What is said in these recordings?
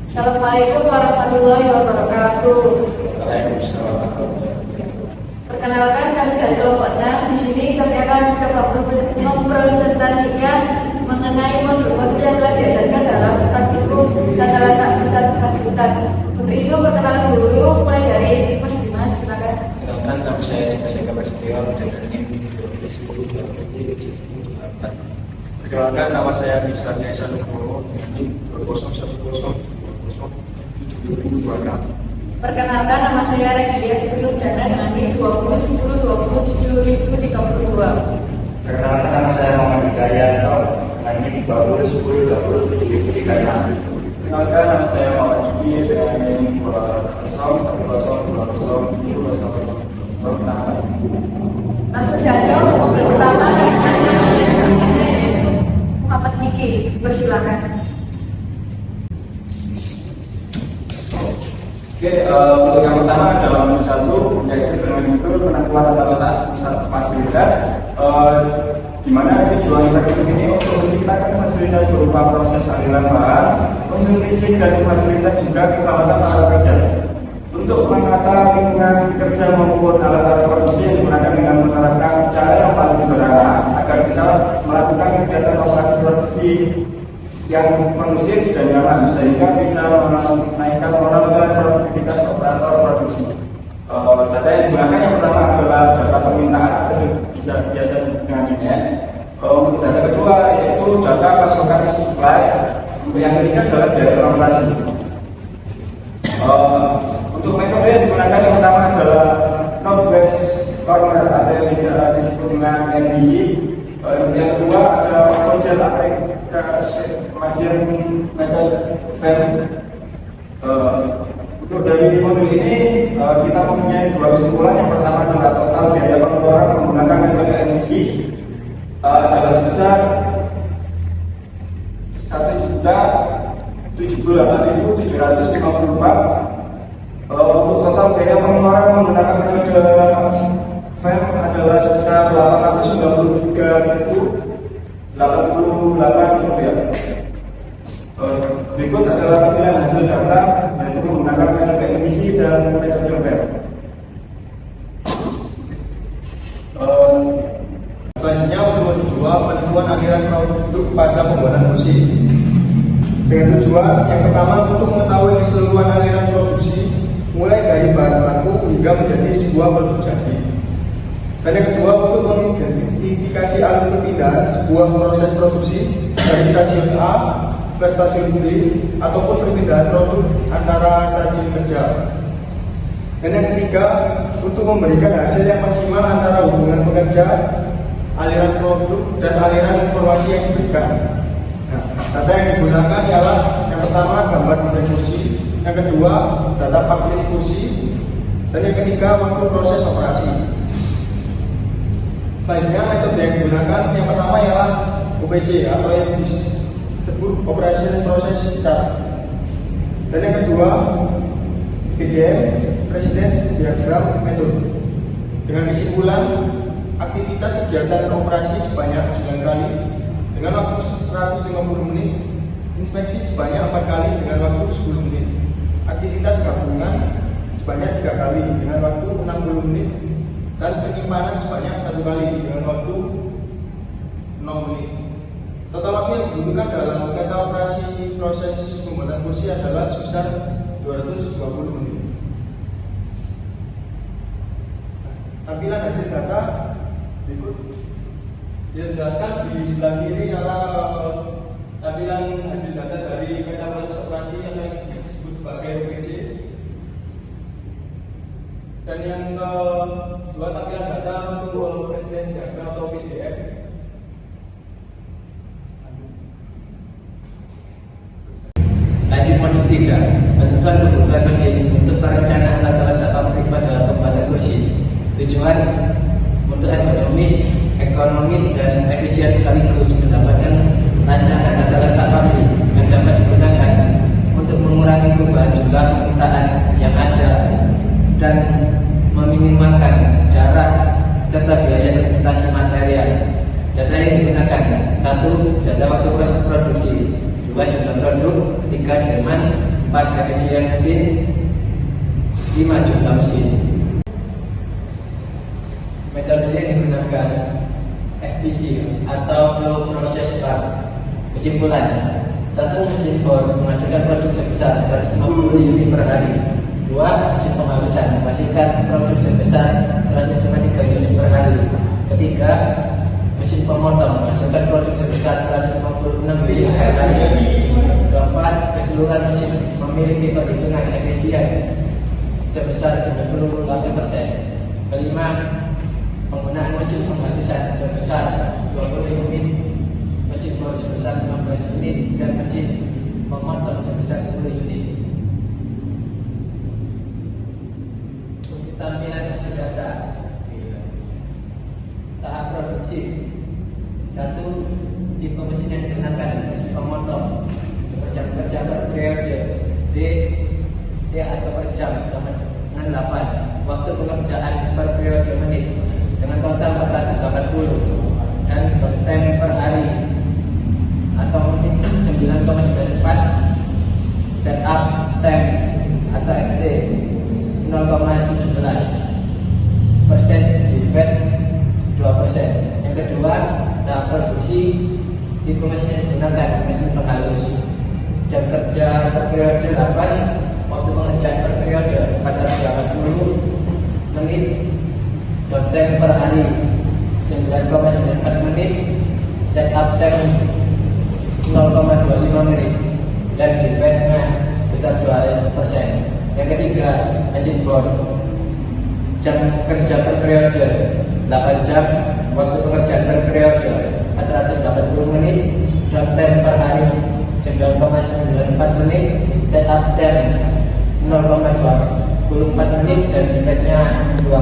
Assalamualaikum warahmatullahi wabarakatuh. Waalaikumsalam. Perkenalkan, kami dari kelompok 6. Di sini kami akan mencoba mempresentasikan mengenai modul-modul yang telah diajarkan dalam praktikum tata letak pusat fasilitas. Untuk itu perkenalan dulu mulai dari Mas Dimas, silakan. Perkenalkan, nama saya Dimas Eka Prasetyo dengan NIM 2010-2024. Perkenalkan, nama saya Misatnya Isanugroho dengan NIM 2010-2026. Perkenalkan, nama saya Regia Fitur Jana dengan NIM 2010-27032. Perkenalkan, nama saya Muhammad Hidayatto dengan NIM 2010-27036. Perkenalkan, nama saya Muhammad Ibi dengan NIM 2010-27020. Langsung saja untuk modul pertama kami saksikan yaitu Muhammad Diki. Persilakan. Oke, untuk yang pertama adalah modul 1, yaitu dengan judul penentuan tata letak pusat fasilitas. Di mana tujuan praktikum ini untuk menciptakan fasilitas berupa proses aliran bahan, unsur listrik dan fasilitas juga keselamatan para pekerja. Untuk menata lingkungan kerja maupun alat-alat produksi yang digunakan dengan menerapkan cara yang paling sederhana agar bisa melakukan kegiatan operasi produksi yang kondusif dan nyaman sehingga bisa menaikkan moral dan produktivitas operator produksi. Data yang digunakan yang pertama adalah data permintaan atau biasa disebut dengan demand. Untuk data kedua yaitu data pasokan supply. Untuk yang ketiga adalah biaya operasi. Untuk metode yang digunakan yang pertama adalah node based corner atau yang bisa disebut dengan NBC. Yang kedua ada project application method FAM. Untuk dari modul ini kita mempunyai dua kesimpulan. Yang pertama adalah total biaya pengeluaran menggunakan metode NBC adalah sebesar 1.078.754. Untuk total biaya pengeluaran menggunakan metode FAM adalah sebesar 893.088 rupiah. Berikut adalah tampilan hasil data yaitu menggunakan metode emisi dan metode FAM. Selanjutnya untuk modul 2, penentuan aliran produk pada pembuatan kursi. Dengan tujuan yang pertama untuk mengetahui keseluruhan aliran produksi mulai dari bahan baku hingga menjadi sebuah produk jadi. Dan yang kedua untuk mengidentifikasi alur perpindahan sebuah proses produksi dari stasiun A ke stasiun B ataupun perpindahan produk antara stasiun kerja. Dan yang ketiga untuk memberikan hasil yang maksimal antara hubungan pekerja, aliran produk dan aliran informasi yang diberikan. Nah, data yang digunakan ialah yang pertama gambar desain kursi, yang kedua data part-list kursi, dan yang ketiga waktu proses operasi. Selanjutnya metode yang digunakan yang pertama ialah OPC atau yang disebut Operation Process Chart, dan yang kedua PDM Precedence Diagram Method. Dengan kesimpulan aktivitas kegiatan operasi sebanyak 9 kali dengan waktu 150 menit, inspeksi sebanyak 4 kali dengan waktu 10 menit, aktivitas gabungan sebanyak 3 kali dengan waktu 60 menit, dan penyimpanan sebanyak 1 kali dengan waktu 0 menit. Total waktu yang dibutuhkan dalam peta operasi proses pembuatan kursi adalah sebesar 220 menit. Tampilan hasil data berikut. Dijelaskan di sebelah kiri adalah tampilan hasil data dari peta proses operasi atau yang disebut sebagai OPC. Dan yang kedua tampilan data untuk presiden jaga atau PDF. Lanjut modul 3, penentuan kebutuhan mesin untuk perencanaan tata letak pabrik pada pembuatan kursi. Tujuan untuk ekonomis dan efisien sekaligus mendapatkan rancangan tata letak pabrik yang dapat digunakan untuk mengurangi perubahan jumlah permintaan yang ada dan meminimalkan jarak serta biaya transportasi material. Data yang digunakan: 1. Data waktu proses produksi, 2. Jumlah produk, 3. Demand, 4 efisien mesin, 5 jumlah mesin. Metode yang digunakan FPG atau Flow Process Start. Kesimpulan, satu mesin bor menghasilkan produk sebesar 150 unit per hari. 2. Mesin penghalusan menghasilkan produk sebesar 153 unit per hari. 3. Mesin pemotong menghasilkan produk sebesar 156 unit per hari. 4. Keseluruhan mesin memiliki perhitungan efisien sebesar 98%. 5. Penggunaan mesin penghalusan sebesar 20 unit, mesin bor sebesar 15 unit, dan mesin pemotong sebesar 10 unit. Untuk tampilan hasil data tahap produksi. 1. Tipe mesin yang digunakan, mesin pemotong dengan jam kerja per periode D atau per jam sama dengan 8. Waktu pekerjaan per periode menit dengan total 480 dan bertem per hari atau menit 9,94. Setup times atau ST 0,17%, defect 2%. Yang kedua, tahap produksi. Tipe mesin yang digunakan, mesin penghalus, jam kerja per periode 8, waktu pengerjaan per periode 480 menit, downtime per hari 9,94 menit, setup time 0,25 menit, dan defectnya besar 2%. Yang ketiga, mesin bor, jam kerja per periode 8 jam, waktu pekerjaan per periode 480 menit, downtime per hari 9,94 menit, setup time 0,24 menit, dan defectnya 2%.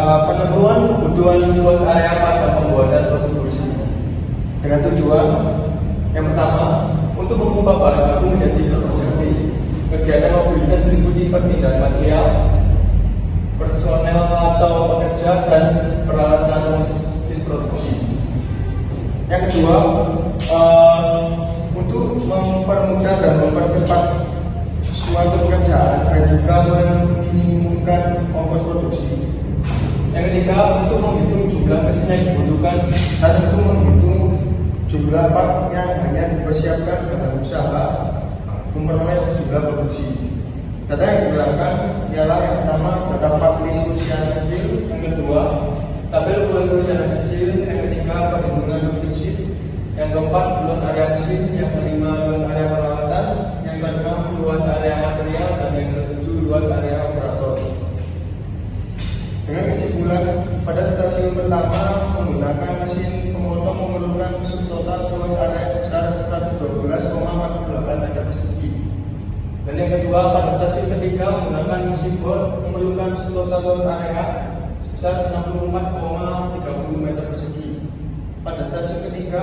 Penentuan kebutuhan luas area pada pembuatan produk kursi dengan tujuan yang pertama untuk mengubah bahan baku menjadi produk jadi. Kegiatan mobilitas meliputi perpindahan material, personel atau pekerja, dan peralatan atau mesin produksi. Yang kedua, untuk mempermudah dan mempercepat suatu pekerjaan dan juga meminimumkan ongkos produksi. Yang ketiga, untuk menghitung jumlah mesin yang dibutuhkan dan untuk menghitung jumlah part yang hanya dipersiapkan dalam usaha memperoleh sejumlah produksi. Data yang digunakan ialah yang pertama data part list usia kecil, yang kedua tabel ukuran usia kecil, yang ketiga perhitungan prinsip, yang keempat luas area mesin, yang kelima luas area peralatan, yang keenam luas area material, dan yang ketujuh luas area operator. Dengan kesimpulan, pada stasiun pertama menggunakan mesin pemotong memerlukan subtotal luas area sebesar 112,48 meter persegi. Dan yang kedua, pada stasiun ketiga menggunakan mesin bor memerlukan subtotal luas area sebesar 64,30 meter persegi. Pada stasiun ketiga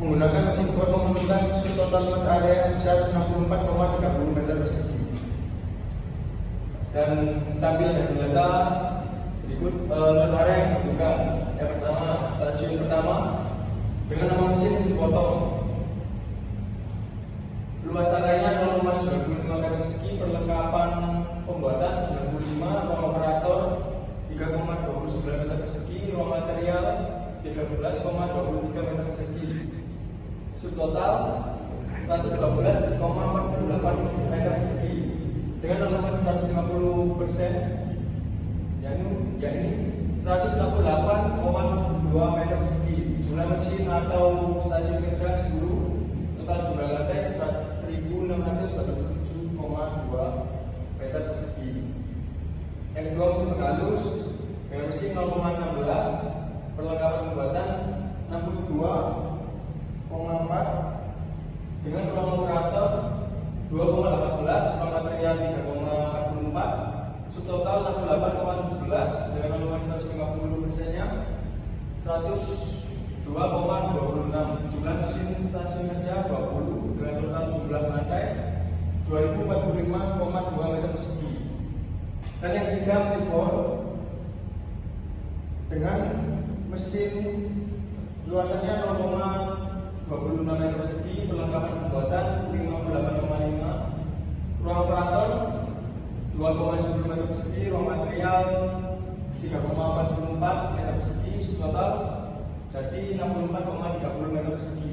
menggunakan mesin bor memerlukan subtotal luas area sebesar 64,30 meter persegi. Dan tampilan hasil data berikut luas area yang dibutuhkan. Yang pertama, stasiun pertama dengan nama mesin potong. Luas areanya 0,95 meter persegi, perlengkapan pembuatan 95, ruang operator 3,29 meter persegi, ruang material 13,23 meter persegi. Subtotal 112,48 meter persegi dengan aluman 150%, yakni 168,72 meter persegi. Jumlah mesin atau stasiun kerja 10, total jumlah lantai 1.647,2 meter persegi. Yang kedua, mesin penghalus dengan mesin 0,16, perlengkapan pembuatan 62,4, dengan ruang operator 2,18, ruang material 3,44, subtotal 68,17 dengan aluman 150%-nya 102,26. Jumlah mesin stasiun kerja 20 dengan total jumlah lantai 2045,2 meter persegi. Dan yang ketiga, mesin bor dengan mesin luasannya 0,26 meter persegi, perlengkapan total jadi 64,30 meter persegi.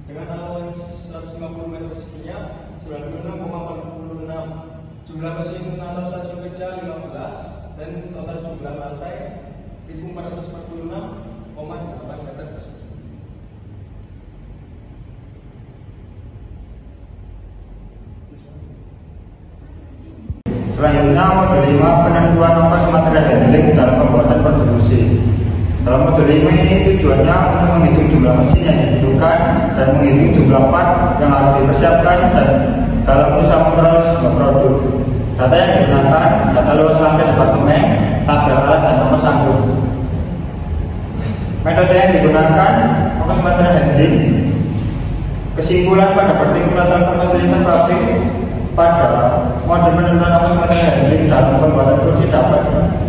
Dengan allowance 150 meter perseginya 96,46. Jumlah mesin atau stasiun kerja 15 dan total jumlah lantai 1446,8 meter persegi. Selanjutnya modul 5 penentuan ongkos material handling dalam pembuatan produksi. Dalam modul 5 ini tujuannya untuk menghitung jumlah mesin yang dibutuhkan dan menghitung jumlah part yang harus dipersiapkan dan dalam usaha memperoleh sebuah produk. Data yang digunakan data luas lantai departemen, tabel alat dan nomor sangkut. Metode yang digunakan ongkos material handling. Kesimpulan pada pertimbangan fasilitas pabrik pada model penentuan ongkos material handling dalam pembuatan produksi dapat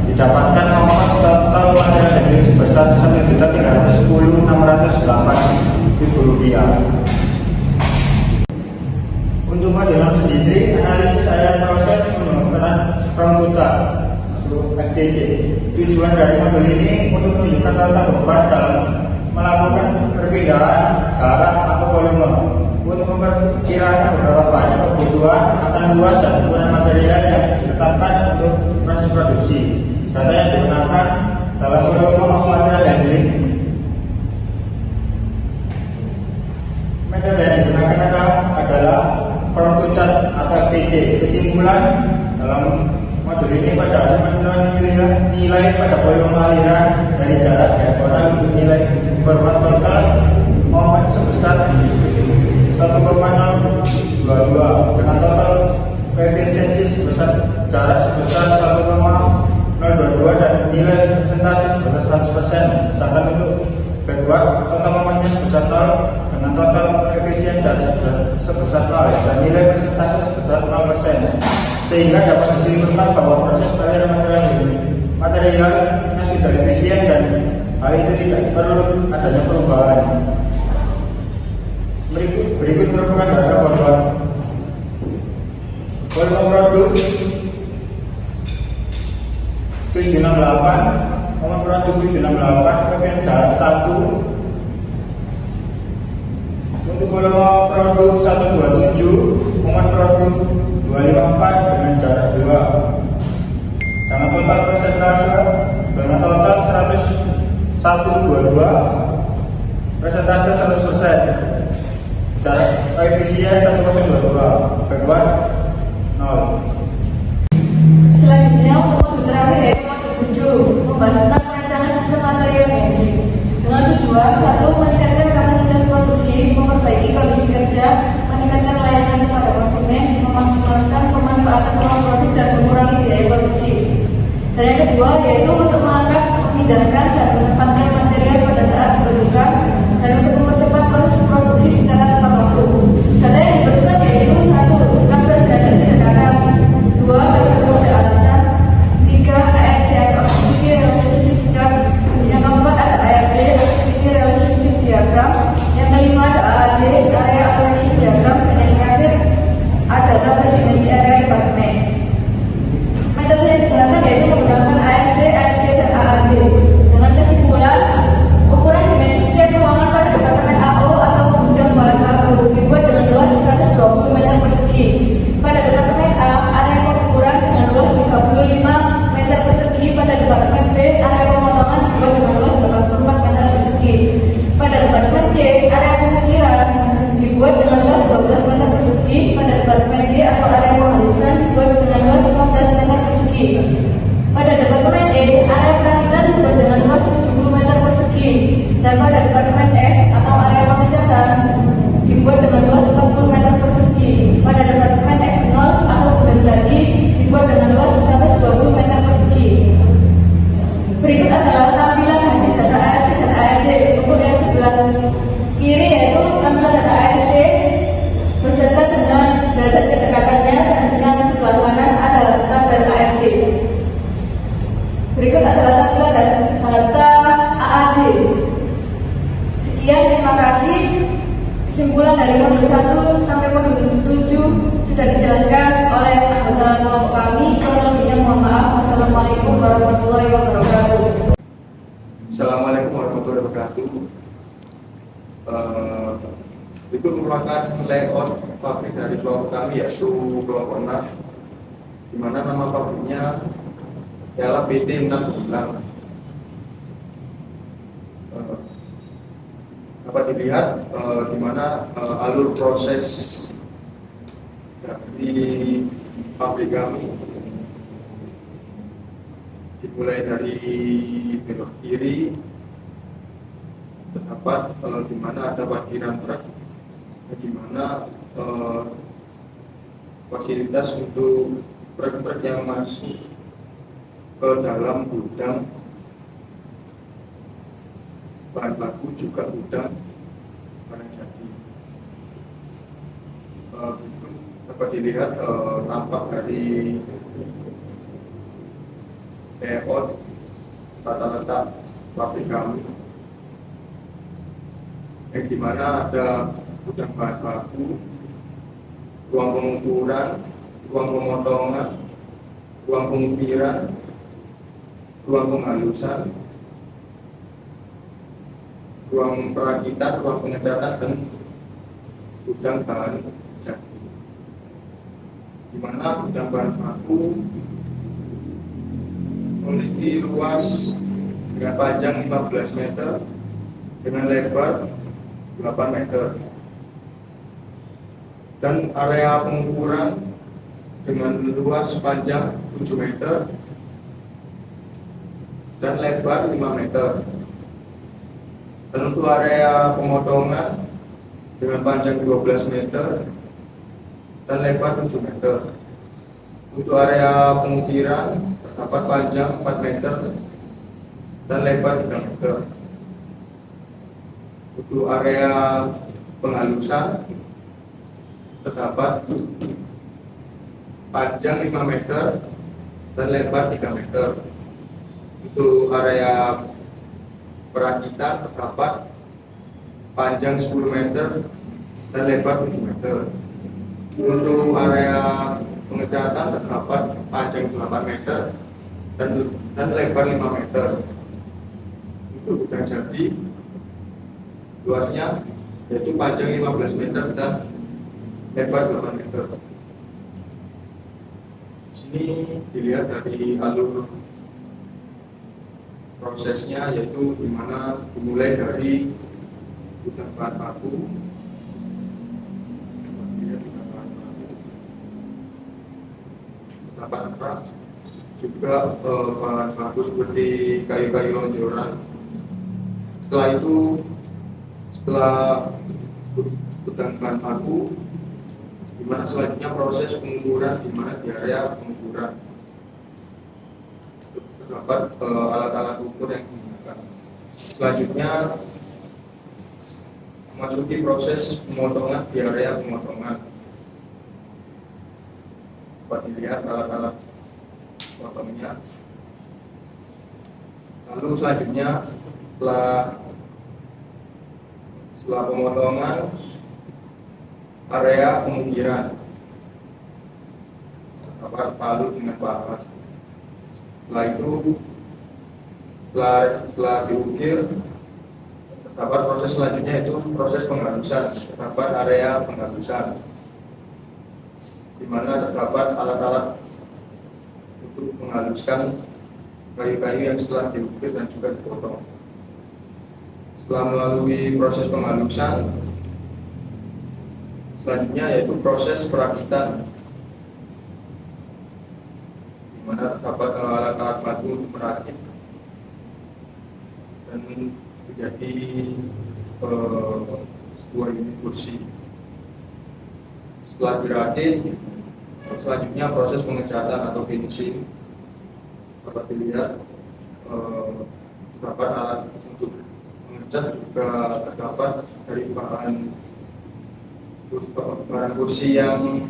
didapatkan ongkos total material handling sebesar Rp1.310.608. Untuk model sendiri, analisis area proses menggunakan komputer atau FTC. Tujuan dari model ini untuk menunjukkan tata beban dalam melakukan perpindahan jarak atau volume. Untuk memperkirakan berapa banyak kebutuhan akan luas dan ukuran material yang ditetapkan untuk proses produksi. Data yang digunakan dalam volume material handling. Metode yang digunakan adalah front to chart atau FTC. Kesimpulan dalam modul ini pada hasil penentuan nilai pada volume aliran dari jarak diagonal untuk nilai format total moment sebesar 1,022 dengan total koefisiensi sebesar jarak sebesar 1,022 dan nilai presentasi sebesar 100%. Sedangkan untuk backward total momentnya sebesar 0 dengan total koefisien jarak sebesar 0 dan nilai presentasi sebesar 0%, sehingga dapat disimpulkan bahwa proses materialnya sudah efisien dan hal itu tidak perlu adanya perubahan. Berikut merupakan data format volume produk 768, momen produk 768, kemudian jarak 1. Untuk volume produk 127, momen produk 254 dengan jarak 2. Dengan total persentase dengan total 122, persentase 100%. Jarak koefisien 1022, backward 0. Selanjutnya untuk modul terakhir yaitu modul 7 membahas tentang perancangan sistem material handling dengan tujuan 1. Meningkatkan kapasitas produksi, memperbaiki kondisi kerja, meningkatkan layanan kepada konsumen, memaksimalkan pemanfaatan uang produk dan mengurangi biaya produksi. Dan yang kedua yaitu untuk mengangkat, memindahkan dan menempatkan material pada saat diperlukan dan untuk mempercepat proses produksi secara tepat waktu. Data yang diperlukan yaitu 1. Kabel derajat kedekatan, 2. Data kode alasan, 3. ARC atau Activity Relationship Chart, yang keempat ada ARD, Activity Relationship Diagram, yang kelima ada AAD, Area Allocation Diagram, dan yang terakhir ada tabel dimensi area departemen. Metode yang digunakan yaitu menggunakan ARC, ARD, dan AAD. Dengan kesimpulan, ukuran dimensi setiap ruangan pada departemen AO atau gudang bahan baku dibuat dengan luas 120 meter persegi. Pada departemen A, area pengukuran dengan luas 35 meter persegi. Pada departemen B, area pemotongan dibuat dengan luas 84 meter persegi. Pada departemen C, area pengukiran dibuat dengan luas 12 meter persegi. Pada departemen D atau area penghalusan dibuat dengan luas 15 meter persegi. Pada departemen E, area perakitan dibuat dengan luas 70 meter persegi. Dan pada departemen F atau area pengecatan dibuat dengan luas 40 meter persegi. Pada departemen F0 atau gudang jadi dibuat dengan luas 120 meter persegi. Berikut adalah tampilan hasil data ARC dan ARD. Untuk yang sebelah kiri yaitu tampilan data ARC beserta dengan derajat kedekatannya, dan yang sebelah kanan ada tabel ARD. Berikut adalah tampilan data AAD. Sekian, terima kasih. Kesimpulan dari modul 1 sampai modul 7 sudah dijelaskan oleh anggota kelompok kami. Kurang lebihnya mohon maaf. Wassalamualaikum warahmatullahi wabarakatuh. Assalamualaikum warahmatullahi merupakan layout pabrik dari kelompok kami, yaitu kelompok 6, di mana nama pabriknya ialah PT 6 Gilang. Dapat dilihat di mana alur proses dari pabrik kami dimulai dari belok kiri, terdapat di mana ada parkiran truk, di mana fasilitas untuk truk-truk yang masuk ke dalam gudang bahan baku, juga gudang barang jadi. Dapat dilihat tampak dari layout tata letak pabrik kami, yang dimana ada gudang bahan baku, ruang pengukuran, ruang pemotongan, ruang pengukiran, ruang penghalusan, ruang perakitan, ruang pengecatan, dan gudang bahan jadi. Di mana gudang bahan baku memiliki luas dengan panjang 15 meter dengan lebar 8 meter, dan area pengukuran dengan luas panjang 7 meter dan lebar 5 meter. Dan untuk area pemotongan dengan panjang 12 meter dan lebar 7 meter. Untuk area pengukiran terdapat panjang 4 meter dan lebar 3 meter. Untuk area penghalusan terdapat panjang 5 meter dan lebar 3 meter. Untuk area perakitan terdapat panjang 10 meter dan lebar 7 meter. Untuk area pengecatan terdapat panjang 8 meter dan lebar 5 meter. Untuk gudang jadi luasnya yaitu panjang 15 meter dan lebar 8 meter. Sini dilihat dari alur prosesnya, yaitu dimana dimulai dari gudang bahan baku, juga bahan baku seperti kayu-kayu lonjoran. Setelah itu, setelah gudang bahan baku, dimana selanjutnya proses pengukuran, dimana di area pengukuran terdapat alat-alat ukur yang digunakan. Selanjutnya memasuki proses pemotongan di area pemotongan. Dapat dilihat alat-alat potongnya. Lalu selanjutnya setelah pemotongan, area pengukiran terdapat palu dengan pahat. Setelah itu, setelah diukir, terdapat proses selanjutnya, yaitu proses penghalusan. Terdapat area penghalusan, di mana terdapat alat-alat untuk menghaluskan kayu-kayu yang setelah diukir dan juga dipotong. Setelah melalui proses penghalusan, selanjutnya yaitu proses perakitan, di mana terdapat alat-alat batu untuk merakit dan menjadi sebuah unit kursi. Setelah dirakit, selanjutnya proses pengecatan atau finishing. Dapat dilihat terdapat alat untuk mengecat, juga terdapat dari bahan kursi yang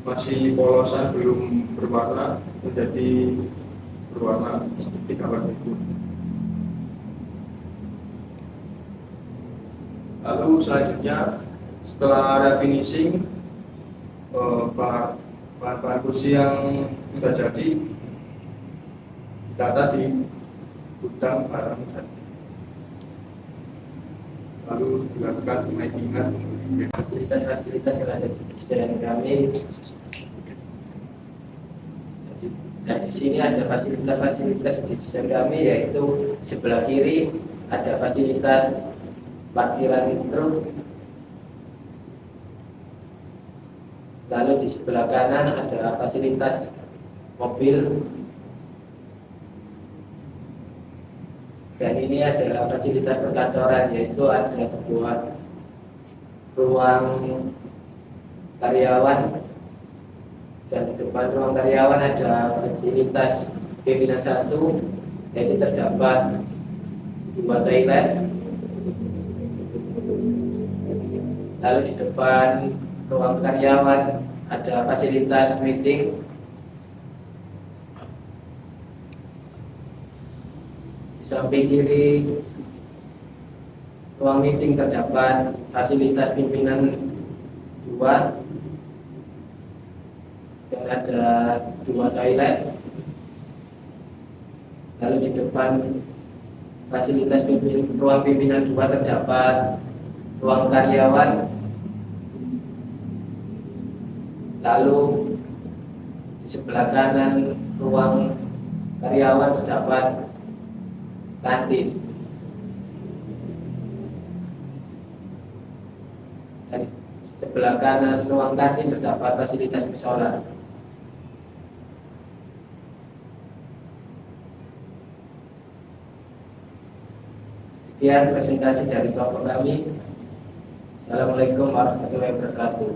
masih polosan, belum berwarna, menjadi berwarna seperti gambar berikut. Lalu selanjutnya, setelah ada finishing, bahan kursi yang sudah jadi data di gudang barang jadi. lalu dilakukan pemaintingan fasilitas-fasilitas yang ada di desain kami. Dan di sini ada fasilitas-fasilitas di desain kami, yaitu sebelah kiri ada fasilitas parkiran truk, lalu di sebelah kanan ada fasilitas mobil, dan ini adalah fasilitas perkantoran, yaitu ada sebuah ruang karyawan, dan di depan ruang karyawan ada fasilitas pimpinan 1, yaitu terdapat 2 toilet. Lalu di depan ruang karyawan ada fasilitas meeting. Di samping kiri ruang meeting terdapat fasilitas pimpinan 2 dan ada 2 toilet. Lalu di depan fasilitas ruang pimpinan 2 terdapat ruang karyawan. Lalu di sebelah kanan ruang karyawan terdapat kantin. Dan sebelah kanan ruang kantin terdapat fasilitas musola. Sekian presentasi dari kelompok kami. Assalamualaikum warahmatullahi wabarakatuh.